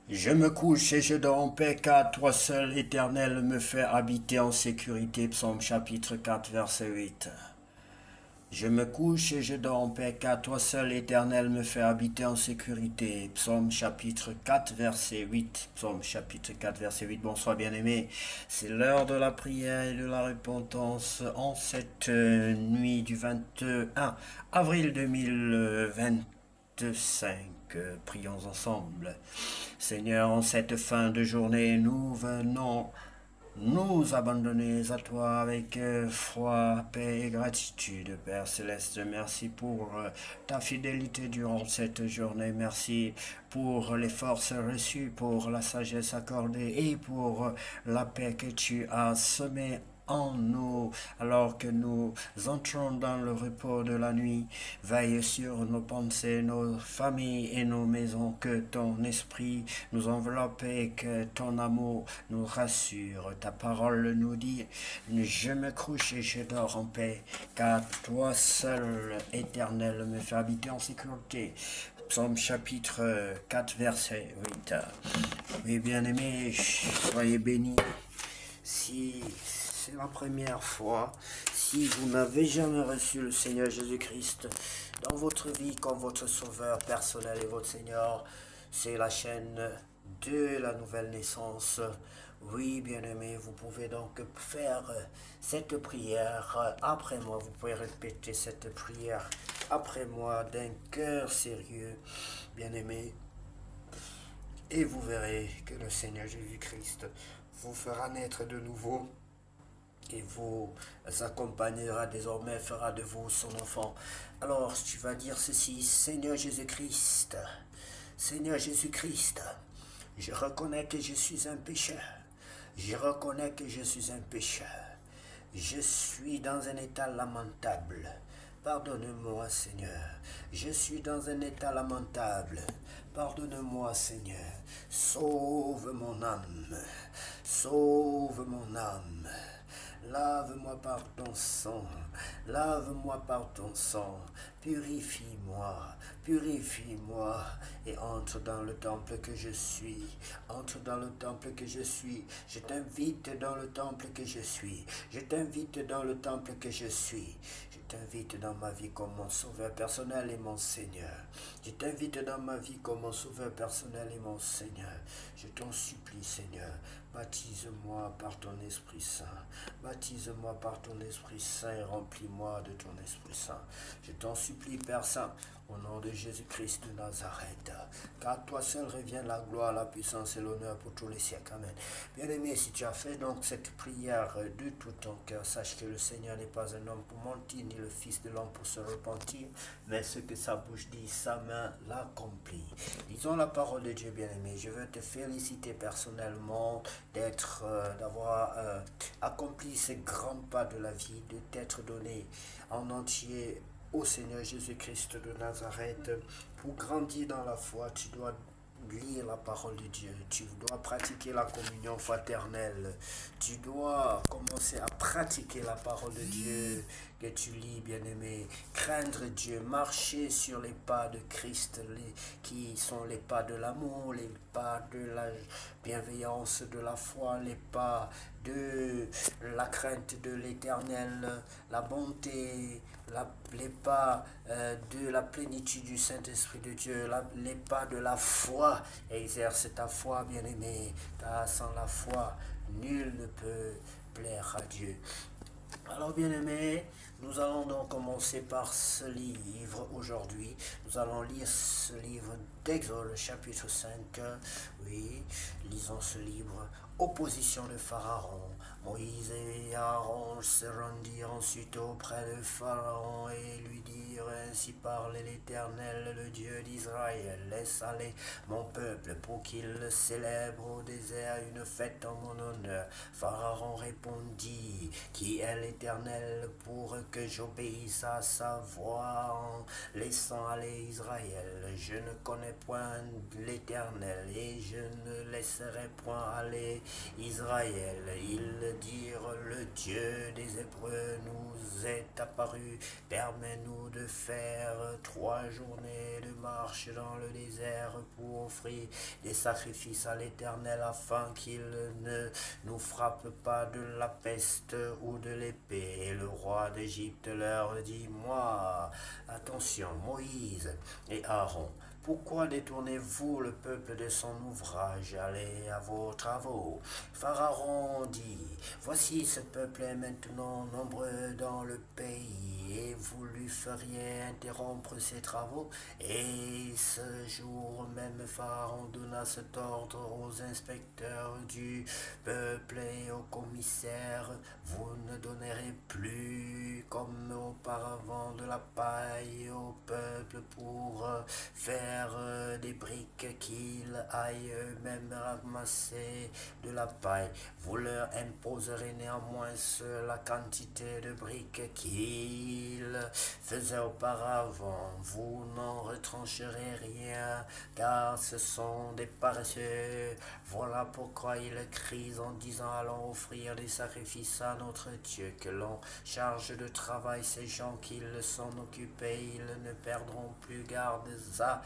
Je me couche et je dors en paix, car toi seul, Éternel, me fais habiter en sécurité. Psaume chapitre 4, verset 8. Je me couche et je dors en paix, car toi seul, Éternel, me fais habiter en sécurité. Psaume chapitre 4, verset 8. Psaume chapitre 4, verset 8. Bonsoir, bien-aimés. C'est l'heure de la prière et de la repentance en cette nuit du 21 avril 2025. Prions ensemble. Seigneur, en cette fin de journée, nous venons nous abandonner à toi avec foi, paix et gratitude, Père Céleste. Merci pour ta fidélité durant cette journée. Merci pour les forces reçues, pour la sagesse accordée et pour la paix que tu as semée en nous alors que nous entrons dans le repos de la nuit. Veille sur nos pensées, nos familles et nos maisons, que ton esprit nous enveloppe et que ton amour nous rassure. Ta parole nous dit, je me couche et je dors en paix, car toi seul, Éternel, me fais habiter en sécurité. Psaume chapitre 4, verset 8. Oui, bien-aimés, soyez bénis. Si c'est la première fois, si vous n'avez jamais reçu le Seigneur Jésus-Christ dans votre vie comme votre sauveur personnel et votre Seigneur, c'est la chaîne de la nouvelle naissance. Oui, bien-aimé, vous pouvez donc faire cette prière après moi. Vous pouvez répéter cette prière après moi d'un cœur sérieux, bien-aimé. Et vous verrez que le Seigneur Jésus-Christ vous fera naître de nouveau et vous accompagnera désormais, fera de vous son enfant. Alors tu vas dire ceci: Seigneur Jésus-Christ, Seigneur Jésus-Christ, je reconnais que je suis un pécheur. Je reconnais que je suis un pécheur. Je suis dans un état lamentable. Pardonne-moi, Seigneur. Je suis dans un état lamentable. Pardonne-moi, Seigneur. Sauve mon âme. Sauve mon âme. Lave-moi par ton sang, lave-moi par ton sang, purifie-moi, purifie-moi et entre dans le temple que je suis, entre dans le temple que je suis, je t'invite dans le temple que je suis, je t'invite dans le temple que je suis, je t'invite dans ma vie comme mon sauveur personnel et mon Seigneur, je t'invite dans ma vie comme mon sauveur personnel et mon Seigneur, je t'en supplie Seigneur, baptise-moi par ton Esprit Saint. Baptise-moi par ton Esprit Saint et remplis-moi de ton Esprit Saint. Je t'en supplie, Père Saint, au nom de Jésus-Christ de Nazareth. Car toi seul revient la gloire, la puissance et l'honneur pour tous les siècles. Amen. Bien-aimé, si tu as fait donc cette prière de tout ton cœur, sache que le Seigneur n'est pas un homme pour mentir, ni le Fils de l'homme pour se repentir, mais ce que sa bouche dit, sa main l'accomplit. Disons la parole de Dieu, bien-aimé. Je veux te féliciter personnellement d'avoir accompli ces grands pas de la vie, de t'être donné en entier au Seigneur Jésus-Christ de Nazareth. Pour grandir dans la foi, tu dois lire la parole de Dieu, tu dois pratiquer la communion fraternelle, tu dois commencer à pratiquer la parole de Dieu que tu lis, bien-aimé, craindre Dieu, marcher sur les pas de Christ, qui sont les pas de l'amour, les pas de la bienveillance, de la foi, les pas de la crainte de l'Éternel, la bonté, les pas de la plénitude du Saint-Esprit de Dieu, les pas de la foi. Exerce ta foi, bien-aimé, car sans la foi, nul ne peut plaire à Dieu. Alors, bien-aimés, nous allons donc commencer par ce livre aujourd'hui. Nous allons lire ce livre d'Exode, chapitre 5. Oui, lisons ce livre. Opposition de Pharaon. Moïse et Aaron se rendirent ensuite auprès de Pharaon et lui dirent: Ainsi parle l'Éternel, le Dieu d'Israël. Laisse aller mon peuple pour qu'il célèbre au désert une fête en mon honneur. Pharaon répondit: Qui est l'Éternel pour que j'obéisse à sa voix en laissant aller Israël? Je ne connais point l'Éternel et je ne laisserai point aller Israël. Ils dirent, le Dieu des Hébreux nous est apparu, permets-nous de faire 3 journées de marche dans le désert pour offrir des sacrifices à l'Éternel afin qu'il ne nous frappe pas de la peste ou de l'épée. Et le roi d'Égypte leur dit, moi, attention, Moïse et Aaron, pourquoi détournez-vous le peuple de son ouvrage? Allez à vos travaux. Pharaon dit, voici ce peuple est maintenant nombreux dans le pays, et vous lui feriez interrompre ses travaux. Et ce jour même Pharaon donna cet ordre aux inspecteurs du peuple et aux commissaires, vous ne donnerez plus comme auparavant de la paille au peuple pour faire des briques qu'ils aillent eux-mêmes ramasser de la paille. Vous leur imposerez néanmoins la quantité de briques qu'ils faisaient auparavant. Vous n'en retrancherez rien, car ce sont des paresseux. Voilà pourquoi ils crient en disant, allons offrir des sacrifices à notre Dieu, que l'on charge de travail ces gens qu'ils s'en occupent, ils ne perdront plus garde à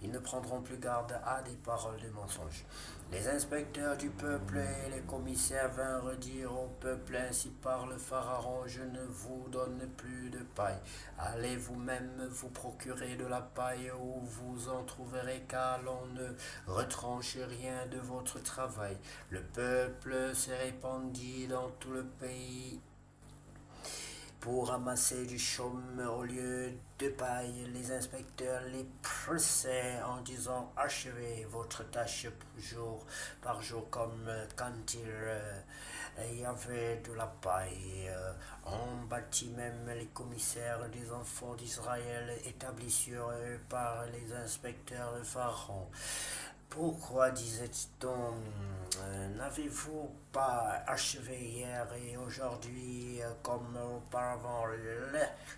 ils ne prendront plus garde à des paroles de mensonge. Les inspecteurs du peuple et les commissaires vinrent dire au peuple, ainsi parle Pharaon, je ne vous donne plus de paille. Allez vous-même vous procurer de la paille où vous en trouverez, car l'on ne retranche rien de votre travail. Le peuple se répandit dans tout le pays pour ramasser du chaume au lieu de paille. Les inspecteurs les pressaient en disant, achevez votre tâche jour par jour comme quand il y avait de la paille. On bâtit même les commissaires des enfants d'Israël établis sur eux par les inspecteurs de Pharaon. Pourquoi, disait-on, n'avez-vous pas achevé hier et aujourd'hui comme auparavant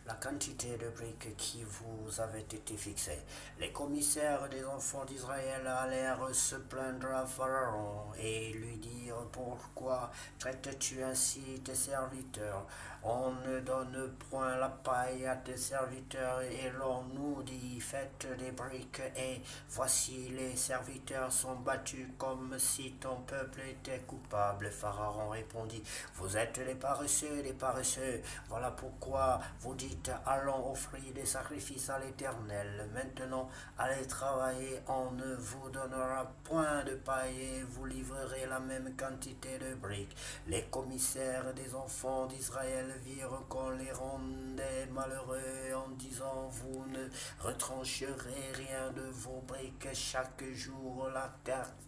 la quantité de briques qui vous avait été fixée? Les commissaires des enfants d'Israël allèrent se plaindre à Pharaon et lui dire, pourquoi traites-tu ainsi tes serviteurs? On ne donne point la paille à tes serviteurs et l'on nous dit, faites des briques, et voici les serviteurs sont battus comme si ton peuple était coupable. Pharaon répondit, vous êtes les paresseux, voilà pourquoi vous dites, allons offrir des sacrifices à l'Éternel. Maintenant, allez travailler, on ne vous donnera point de paille et vous livrerez la même quantité de briques. Les commissaires des enfants d'Israël virent qu'on les rendait malheureux en disant, vous ne retrancherez rien de vos briques chaque jour la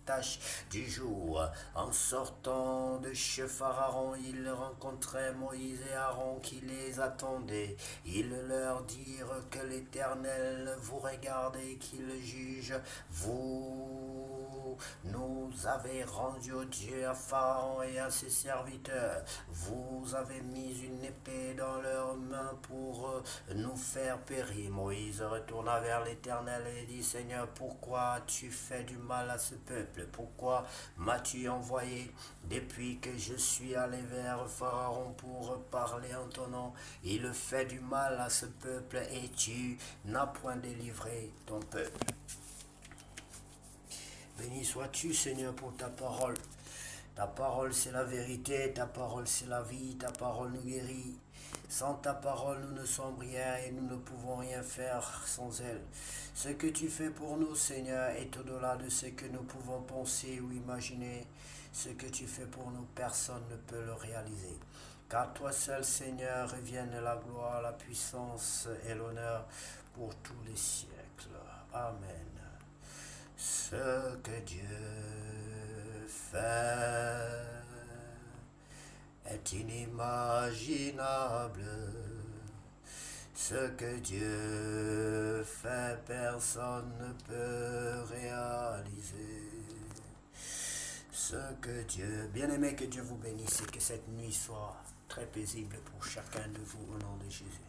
tâche du jour. En sortant de chez Pharaon, ils rencontraient Moïse et Aaron qui les attendaient. Ils leur dirent que l'Éternel vous regarde et qu'il juge. Vous nous avez rendu Dieu à Pharaon et à ses serviteurs. Vous avez mis une épée dans leurs mains pour nous faire périr. Moïse retourna vers l'Éternel et dit, Seigneur, pourquoi as-tu fait du mal à ce peuple? Pourquoi m'as-tu envoyé depuis que je suis allé vers Pharaon pour parler en ton nom? Il fait du mal à ce peuple et tu n'as point délivré ton peuple. Béni sois-tu, Seigneur, pour ta parole. Ta parole, c'est la vérité, ta parole, c'est la vie, ta parole nous guérit. Sans ta parole, nous ne sommes rien et nous ne pouvons rien faire sans elle. Ce que tu fais pour nous, Seigneur, est au-delà de ce que nous pouvons penser ou imaginer. Ce que tu fais pour nous, personne ne peut le réaliser. Car toi seul, Seigneur, revienne la gloire, la puissance et l'honneur pour tous les siècles. Amen. Ce que Dieu fait est inimaginable. Ce que Dieu fait, personne ne peut réaliser. Ce que Dieu... Bien-aimé, que Dieu vous bénisse et que cette nuit soit très paisible pour chacun de vous au nom de Jésus.